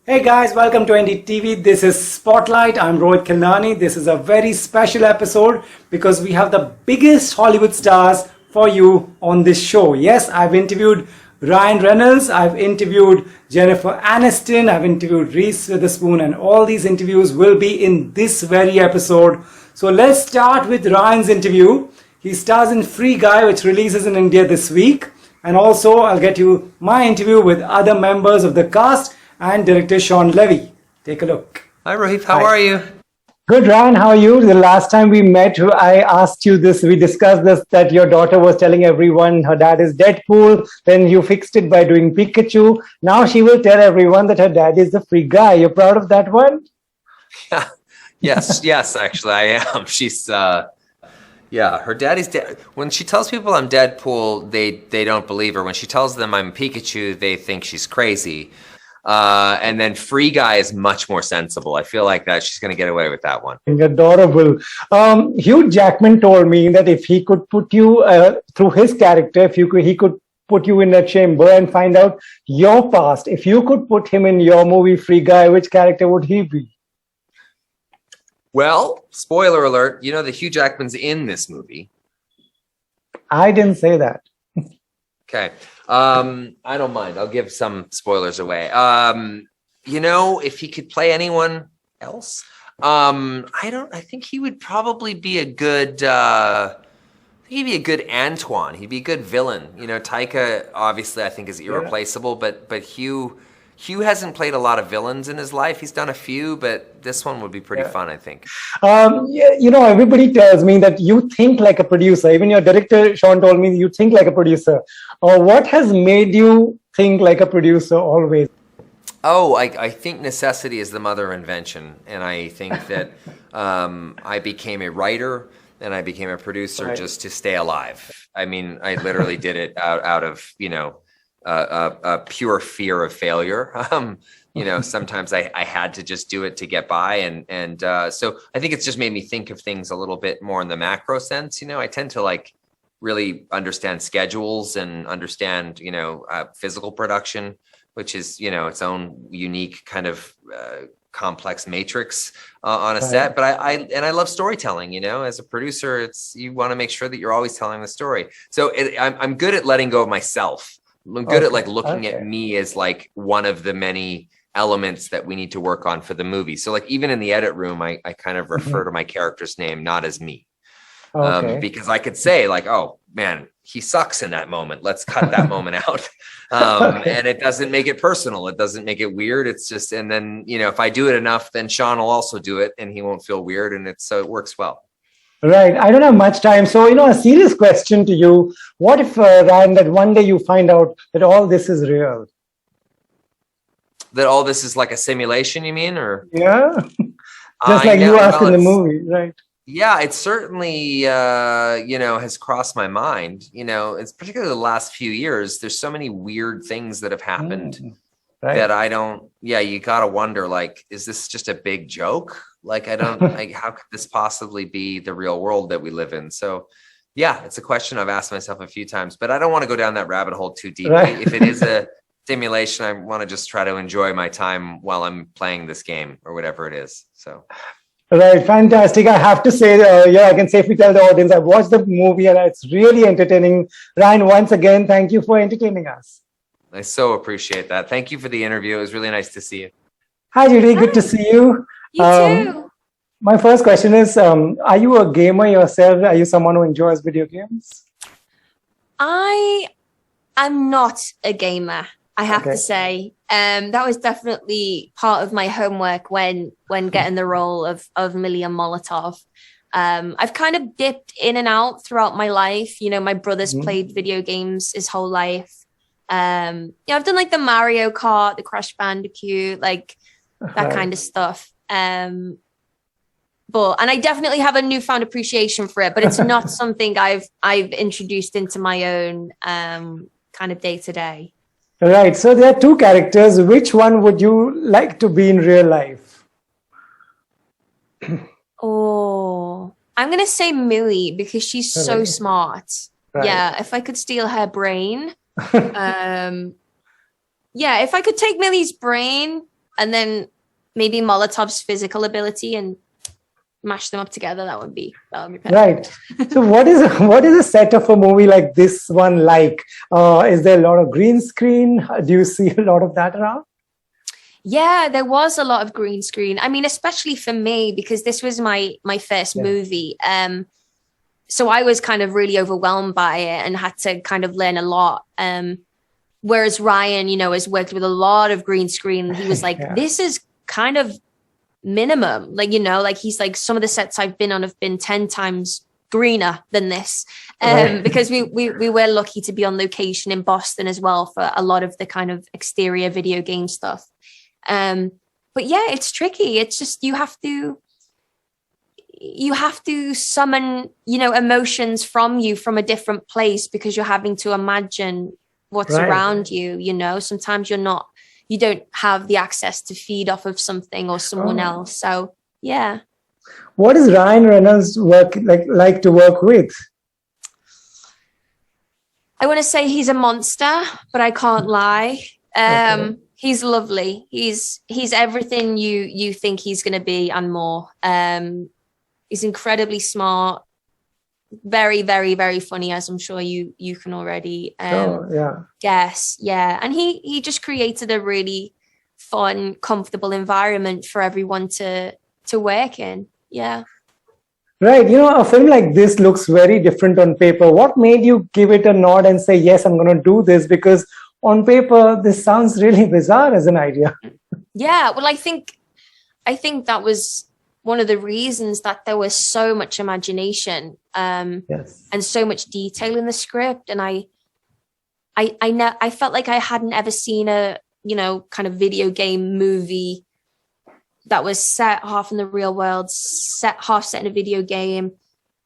Hey guys, welcome to NDTV. This is Spotlight. I'm Rohit Khilnani. This is a very special episode because we have the biggest Hollywood stars for you on this show. Yes, I've interviewed Ryan Reynolds, I've interviewed Jennifer Aniston, I've interviewed Reese Witherspoon, and all these interviews will be in this very episode. So let's start with Ryan's interview. He stars in Free Guy, which releases in India this week. And also, I'll get you my interview with other members of the cast and director Sean Levy. Take a look. Hi, Rohit. How are you? Good, Ryan. How are you? The last time we met, I asked you this. We discussed this, that your daughter was telling everyone her dad is Deadpool. Then you fixed it by doing Pikachu. Now she will tell everyone that her dad is the Free Guy. You're proud of that one? Yes, actually, I am. She's, yeah, her daddy's dead. When she tells people I'm Deadpool, they don't believe her. When she tells them I'm Pikachu, they think she's crazy. And then Free Guy is much more sensible. I feel like that she's going to get away with that one. Adorable. Hugh Jackman told me that if he could put you through his character, he could put you in a chamber and find out your past. If you could put him in your movie Free Guy, which character would he be? Well, spoiler alert, you know that Hugh Jackman's in this movie. I didn't say that. Okay. I don't mind. I'll give some spoilers away. You know, if he could play anyone else, I think he would probably be a good, he'd be a good Antoine. He'd be a good villain. You know, Taika obviously I think is irreplaceable, but Hugh hasn't played a lot of villains in his life. He's done a few, but this one would be pretty fun, I think. You know, everybody tells me that you think like a producer. Even your director, Sean, told me you think like a producer. What has made you think like a producer always? Oh, I think necessity is the mother of invention. And I think that I became a writer and I became a producer just to stay alive. I mean, I literally did it out of, you know, a pure fear of failure. You know, sometimes I had to just do it to get by. And so I think it's just made me think of things a little bit more in the macro sense. You know, I tend to like really understand schedules and understand, you know, physical production, which is, you know, its own unique kind of complex matrix on a set. But I love storytelling. You know, as a producer, you want to make sure that you're always telling the story. So I'm good at letting go of myself. I'm good at like looking at me as like one of the many elements that we need to work on for the movie. So like even in the edit room, I kind of refer to my character's name, not as me. Because I could say like, oh man, he sucks in that moment. Let's cut that moment out. And it doesn't make it personal. It doesn't make it weird. It's just, and then, you know, if I do it enough, then Sean will also do it and he won't feel weird. And so it works well. Right. I don't have much time. So, you know, a serious question to you. What if, Ryan, that one day you find out that all this is real? That all this is like a simulation, you mean? Or yeah. Just like you asked in the movie, right? Yeah, it certainly, you know, has crossed my mind. You know, it's particularly the last few years. There's so many weird things that have happened that I don't, you got to wonder, like, is this just a big joke? Like, I don't, like, how could this possibly be the real world that we live in? So, yeah, it's a question I've asked myself a few times, but I don't want to go down that rabbit hole too deeply. Right. If it is a simulation, I want to just try to enjoy my time while I'm playing this game or whatever it is. So. Right, fantastic. I have to say, I can safely tell the audience, I watched the movie and it's really entertaining. Ryan, once again, thank you for entertaining us. I so appreciate that. Thank you for the interview. It was really nice to see you. Hi, Judy. Good to see you. You too. My first question is, are you a gamer yourself? Are you someone who enjoys video games? I am not a gamer, I have to say. That was definitely part of my homework when getting the role of Millia Molotov. I've kind of dipped in and out throughout my life. You know, my brother's played video games his whole life. Yeah, I've done like the Mario Kart, the Crash Bandicoot, like that kind of stuff. And I definitely have a newfound appreciation for it, but it's not something I've introduced into my own kind of day to day. Right. So there are two characters. Which one would you like to be in real life? Oh, I'm going to say Millie because she's so smart. Right. Yeah. If I could steal her brain. Yeah. If I could take Millie's brain and then maybe Molotov's physical ability and mash them up together. That would be perfect. Right. So what is a set of a movie like this one like? Is there a lot of green screen? Do you see a lot of that around? Yeah, there was a lot of green screen. I mean, especially for me, because this was my first movie. So I was kind of really overwhelmed by it and had to kind of learn a lot. Whereas Ryan, you know, has worked with a lot of green screen. He was like, this is kind of minimum. Like, you know, like he's like, some of the sets I've been on have been 10 times greener than this. Because we were lucky to be on location in Boston as well for a lot of the kind of exterior video game stuff. But yeah, it's tricky. It's just you have to summon, you know, emotions from you from a different place because you're having to imagine what's around you. You know, sometimes you don't have the access to feed off of something or someone else. So yeah. What is Ryan Reynolds like to work with? I want to say he's a monster, but I can't lie. He's lovely. He's everything you think he's going to be and more. He's incredibly smart, very, very, very funny, as I'm sure you can already guess. Yeah. And he just created a really fun, comfortable environment for everyone to work in. Yeah. Right. You know, a film like this looks very different on paper. What made you give it a nod and say, yes, I'm going to do this? Because on paper, this sounds really bizarre as an idea. Yeah. Well, I think that was one of the reasons that there was so much imagination and so much detail in the script. And I felt like I hadn't ever seen a, you know, kind of video game movie that was set half in the real world, half set in a video game.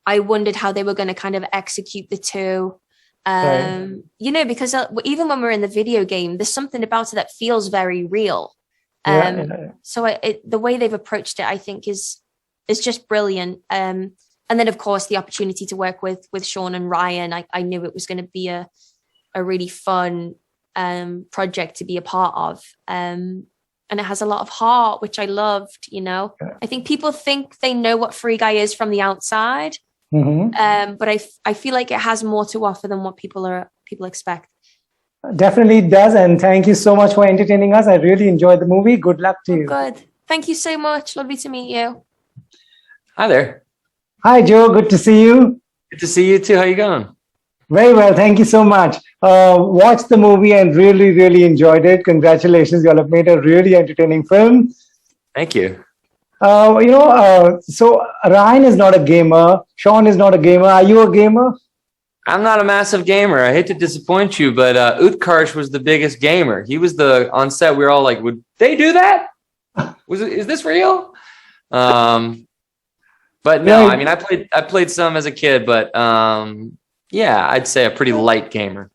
I wondered how they were going to kind of execute the two. You know, because even when we're in the video game, there's something about it that feels very real. So the way they've approached it, I think, is just brilliant. And then, of course, the opportunity to work with Sean and Ryan, I knew it was going to be a really fun project to be a part of. And it has a lot of heart, which I loved, you know. I think people think they know what Free Guy is from the outside. But I feel like it has more to offer than what people expect. Definitely does. And thank you so much for entertaining us. I really enjoyed the movie. Good luck to you. Good. Thank you so much. Lovely to meet you. Hi there. Hi, Joe. Good to see you. Good to see you too. How you going? Very well. Thank you so much. Watched the movie and really, really enjoyed it. Congratulations. You all have made a really entertaining film. Thank you. So Ryan is not a gamer. Sean is not a gamer. Are you a gamer? I'm not a massive gamer. I hate to disappoint you, but Utkarsh was the biggest gamer. He was on set. We were all like, would they do that? Is this real? But no, I mean, I played some as a kid, but yeah, I'd say a pretty light gamer.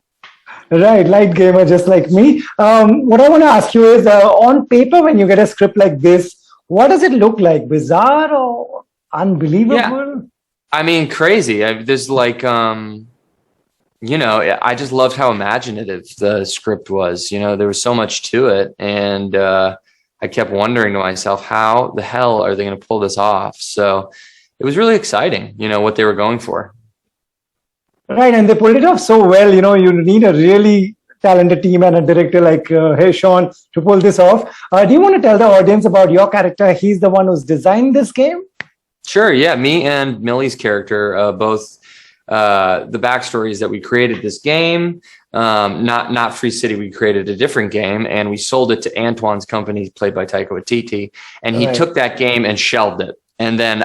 Right, light gamer, just like me. What I want to ask you is, on paper, when you get a script like this, what does it look like? Bizarre or unbelievable? Yeah. I mean, crazy. There's like, you know, I just loved how imaginative the script was. You know, there was so much to it. And I kept wondering to myself, how the hell are they going to pull this off? So it was really exciting, you know, what they were going for. Right. And they pulled it off so well. You know, you need a really talented team and a director like Sean to pull this off. Do you want to tell the audience about your character? He's the one who's designed this game. Sure. Yeah. Me and Millie's character, both the backstories that we created this game, not Free City. We created a different game and we sold it to Antoine's company, played by Taika Waititi. And he took that game and shelved it and then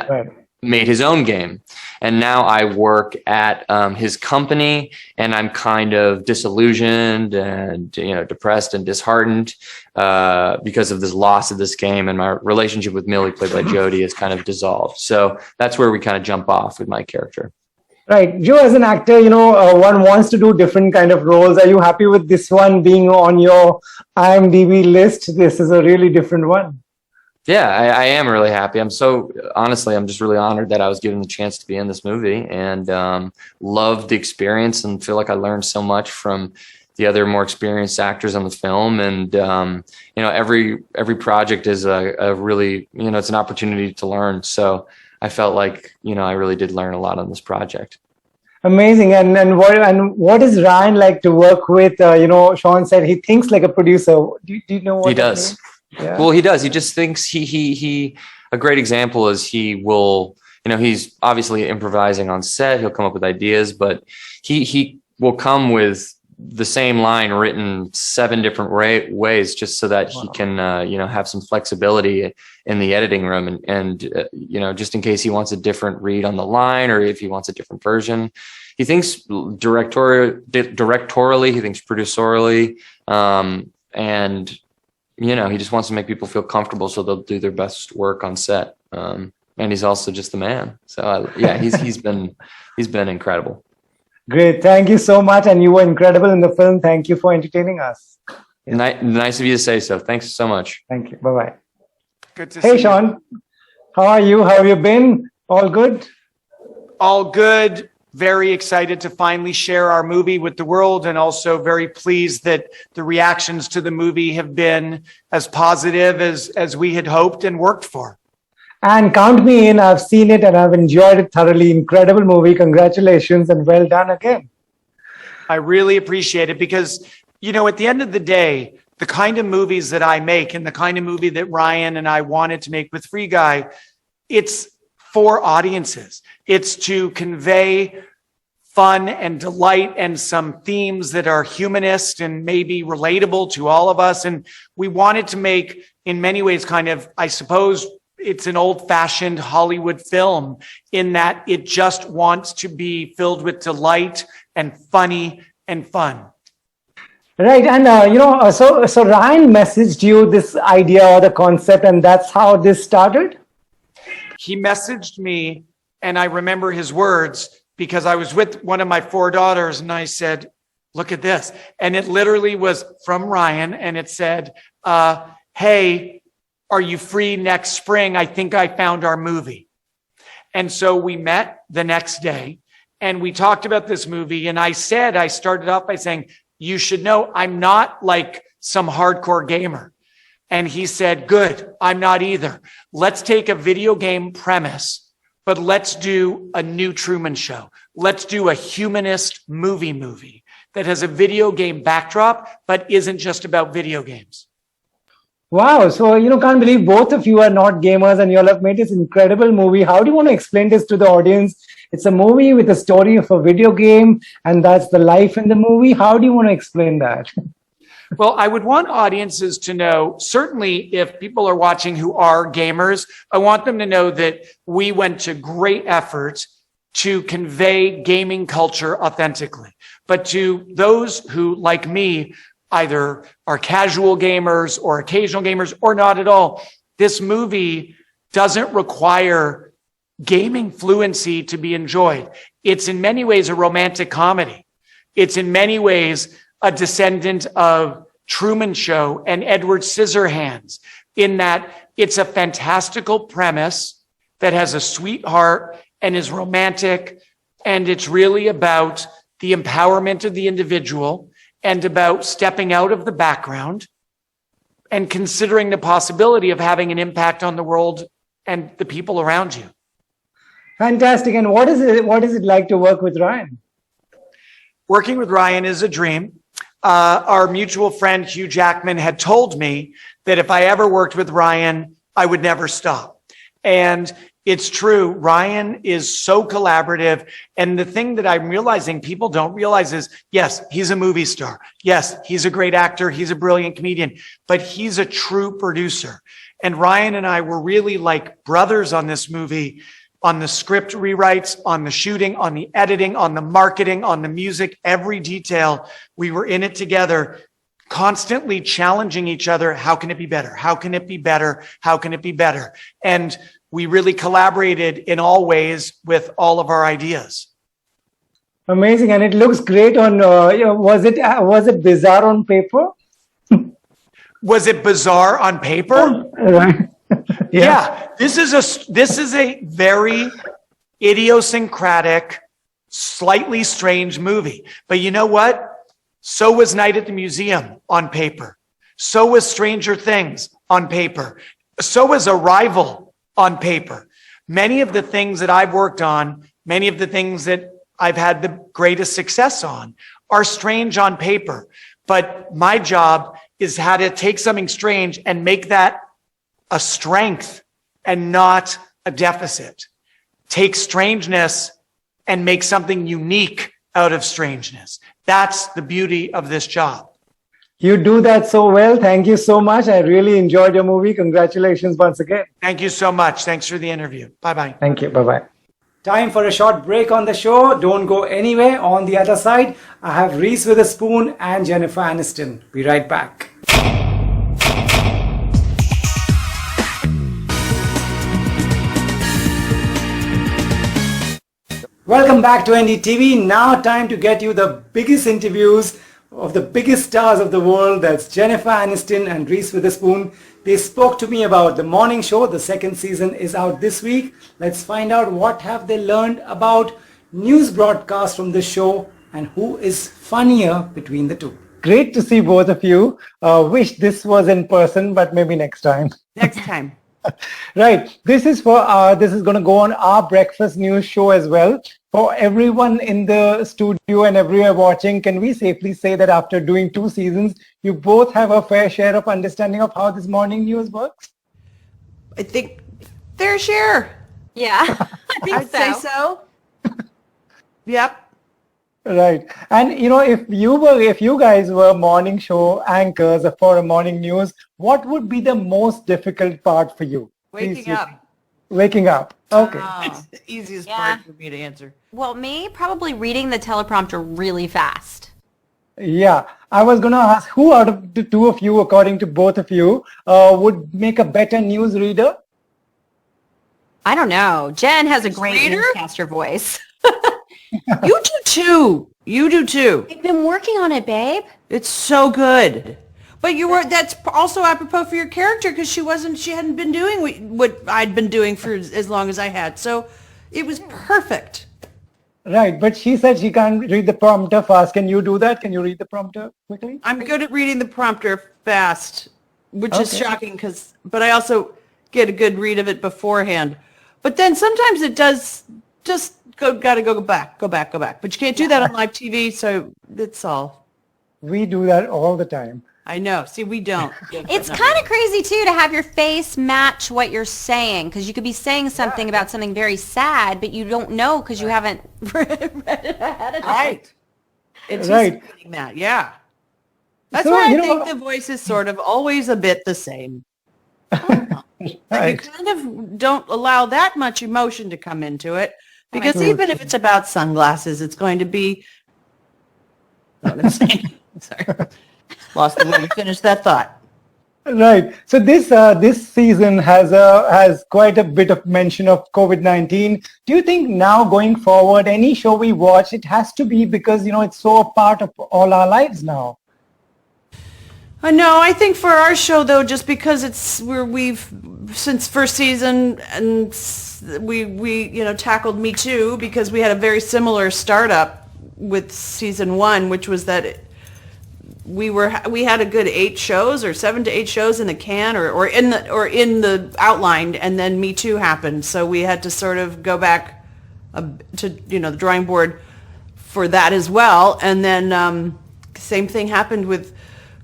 made his own game. And now I work at his company and I'm kind of disillusioned and, you know, depressed and disheartened because of this loss of this game. And my relationship with Millie, played by Jodie, is kind of dissolved. So that's where we kind of jump off with my character. Right. Joe, as an actor, you know, one wants to do different kind of roles. Are you happy with this one being on your IMDb list? This is a really different one. Yeah, I am really happy. I'm just really honored that I was given the chance to be in this movie and loved the experience and feel like I learned so much from the other more experienced actors on the film. And, every project is a really, it's an opportunity to learn. So I felt like, I really did learn a lot on this project. Amazing. And what is Ryan like to work with? Sean said he thinks like a producer. Do you know what he does? Yeah. Well, he does. He just thinks he a great example is he will, he's obviously improvising on set. He'll come up with ideas, but he will come with the same line written 7 different ways just so that he can, have some flexibility in the editing room and just in case he wants a different read on the line or if he wants a different version. He thinks directorially, he thinks producerally, and he just wants to make people feel comfortable so they'll do their best work on set. And he's also just the man. So he's been incredible. Great. Thank you so much. And you were incredible in the film. Thank you for entertaining us. Nice of you to say so. Thanks so much. Thank you. Bye-bye. Good to see you. Hey, Sean. How are you? How have you been? All good? All good. Very excited to finally share our movie with the world, and also very pleased that the reactions to the movie have been as positive as we had hoped and worked for. And count me in. I've seen it and I've enjoyed it thoroughly. Incredible movie. Congratulations and well done again. I really appreciate it because, at the end of the day, the kind of movies that I make and the kind of movie that Ryan and I wanted to make with Free Guy, it's for audiences. It's to convey fun and delight and some themes that are humanist and maybe relatable to all of us. And we wanted to make, in many ways, kind of, I suppose, it's an old-fashioned Hollywood film in that it just wants to be filled with delight and funny and fun. Right. And, so Ryan messaged you this idea or the concept, and that's how this started? He messaged me, and I remember his words because I was with one of my 4 daughters, and I said, look at this. And it literally was from Ryan, and it said, hey, are you free next spring? I think I found our movie. And so we met the next day and we talked about this movie. And I started off by saying, you should know I'm not like some hardcore gamer. And he said, good, I'm not either. Let's take a video game premise, but let's do a new Truman Show. Let's do a humanist movie that has a video game backdrop, but isn't just about video games. Wow. So, can't believe both of you are not gamers and you all have made this incredible movie. How do you want to explain this to the audience? It's a movie with a story of a video game, and that's the life in the movie. How do you want to explain that? Well, I would want audiences to know, certainly if people are watching who are gamers, I want them to know that we went to great efforts to convey gaming culture authentically. But to those who, like me, either are casual gamers or occasional gamers or not at all, this movie doesn't require gaming fluency to be enjoyed. It's in many ways a romantic comedy. It's in many ways a descendant of Truman Show and Edward Scissorhands, in that it's a fantastical premise that has a sweet heart and is romantic, and it's really about the empowerment of the individual and about stepping out of the background and considering the possibility of having an impact on the world and the people around you. Fantastic. And what is it like to work with Ryan? Working with Ryan is a dream. Our mutual friend Hugh Jackman had told me that if I ever worked with Ryan, I would never stop. And it's true. Ryan is so collaborative. And the thing that I'm realizing people don't realize is, yes, he's a movie star. Yes, he's a great actor. He's a brilliant comedian, but he's a true producer. And Ryan and I were really like brothers on this movie, on the script rewrites, on the shooting, on the editing, on the marketing, on the music, every detail. We were in it together, constantly challenging each other. How can it be better? How can it be better? How can it be better? And we really collaborated in all ways with all of our ideas. Amazing. And it looks great on, was it bizarre on paper? Was it bizarre on paper? Right. Yeah. This is a very idiosyncratic, slightly strange movie. But you know what? So was Night at the Museum on paper. So was Stranger Things on paper. So was Arrival on paper. Many of the things that I've worked on, many of the things that I've had the greatest success on are strange on paper. But my job is how to take something strange and make that a strength and not a deficit. Take strangeness and make something unique out of strangeness. That's the beauty of this job. You do that so well. Thank you so much. I really enjoyed your movie. Congratulations once again. Thank you so much. Thanks for the interview. Bye-bye. Thank you. Bye-bye. Time for a short break on the show. Don't go anywhere. On the other side, I have Reese Witherspoon and Jennifer Aniston. Be right back. Welcome back to NDTV. Now time to get you the biggest interviews of the biggest stars of the world. That's Jennifer Aniston and Reese Witherspoon. They spoke to me about the morning show. The second season is out this week. Let's find out what have they learned about news broadcasts from the show and who is funnier between the two. Great to see both of you. Wish this was in person, but maybe next time. Next time. Right. This is going to go on our breakfast news show as well. For everyone in the studio and everywhere watching, can we safely say that after doing 2 seasons, you both have a fair share of understanding of how this morning news works? I think fair share. Yeah, I think I'd say so. Yep. Right. And if you guys were morning show anchors for a morning news, what would be the most difficult part for you? Waking up. Waking up. Okay. It's the easiest part for me to answer. Well, me, probably reading the teleprompter really fast. Yeah. I was going to ask who out of the two of you, according to both of you, would make a better news reader? I don't know. Jen has a great Reader? newscaster voice. You do too. You do too. I've been working on it, babe. It's so good. But that's also apropos for your character because she hadn't been doing what I'd been doing for as long as I had. So it was perfect. But she said she can't read the prompter fast. Can you do that? Can you read the prompter quickly? I'm good at reading the prompter fast, which is shocking but I also get a good read of it beforehand. But then sometimes it does just gotta go back. But you can't do that on live TV, so it's all. We do that all the time. I know. See, we don't. It's kind of crazy, too, to have your face match what you're saying, because you could be saying something about something very sad, but you don't know because you haven't read it ahead of time. Right. It's Right. just that, yeah. That's So, why I think the voice is sort of always a bit the same. You Right. kind of don't allow that much emotion to come into it, because even if it's about sunglasses, it's going to be... What I'm saying. Sorry. Lost the way to finish that thought. Right. So this season has quite a bit of mention of COVID-19. Do you think now going forward, any show we watch, it has to be because it's so a part of all our lives now? No, I think for our show though, just because we've since first season and we tackled Me Too because we had a very similar startup with season 1, which was that we had a good 8 shows or 7 to 8 shows in the can or in the outline, and then Me Too happened, so we had to sort of go back to the drawing board for that as well. And then same thing happened with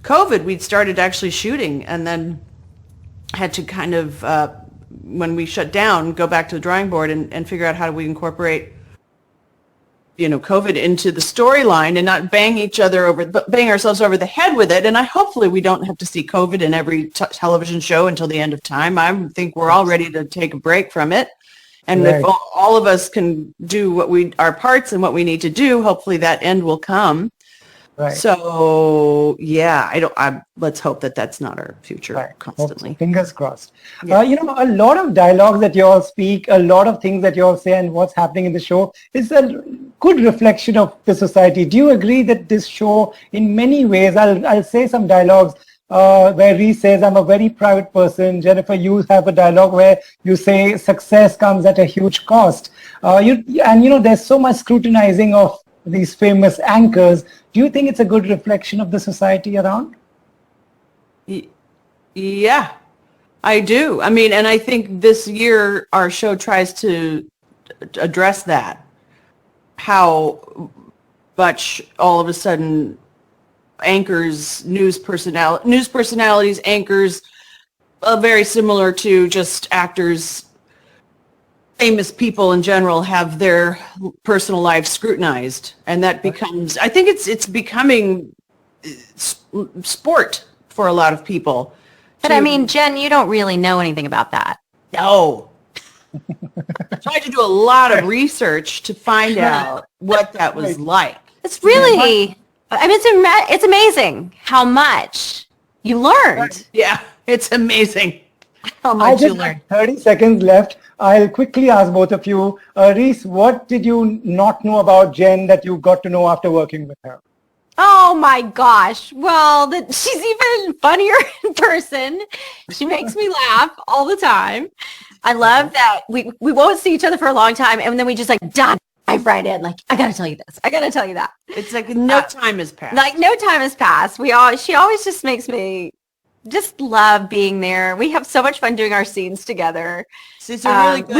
COVID. We'd started actually shooting and then had to kind of when we shut down go back to the drawing board and figure out how do we incorporate COVID into the storyline and not bang ourselves over the head with it. And hopefully we don't have to see COVID in every television show until the end of time. I think we're all ready to take a break from it. And if all of us can do our parts and what we need to do, hopefully that end will come. Right. So let's hope that that's not our future constantly. Hopefully. Fingers crossed. Yeah. A lot of dialogues that you all speak, a lot of things that you all say and what's happening in the show is a good reflection of the society. Do you agree that this show, in many ways, I'll say some dialogues where Reese says, I'm a very private person. Jennifer, you have a dialogue where you say success comes at a huge cost. There's so much scrutinizing of these famous anchors. Do you think it's a good reflection of the society around? Yeah, I do. I mean, and I think this year our show tries to address that. How much all of a sudden anchors, news personalities, anchors, very similar to just actors, famous people in general, have their personal lives scrutinized, and that becomes, I think it's becoming sport for a lot of people. But I mean, Jen, you don't really know anything about that. No. I tried to do a lot of research to find out what that was like. It's really, I mean, it's amazing how much you learned. Yeah, it's amazing how I much you just learned. have 30 seconds left. I'll quickly ask both of you. Reese, what did you not know about Jen that you got to know after working with her? Oh my gosh. Well, she's even funnier in person. She makes me laugh all the time. I love that we won't see each other for a long time, and then we just like dive right in. Like, I gotta tell you this. I gotta tell you that. It's like no time has passed. Like no time has passed. She always just makes me just love being there. We have so much fun doing our scenes together. It's a really good.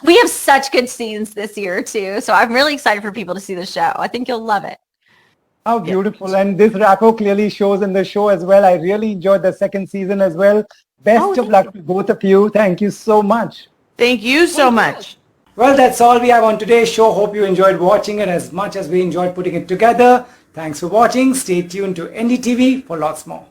We have such good scenes this year too. So I'm really excited for people to see the show. I think you'll love it. How beautiful. And this rapport clearly shows in the show as well. I really enjoyed the second season as well. Best of luck to both of you. Thank you so much. Thank you so much. Well, that's all we have on today's show. Hope you enjoyed watching it as much as we enjoyed putting it together. Thanks for watching. Stay tuned to NDTV for lots more.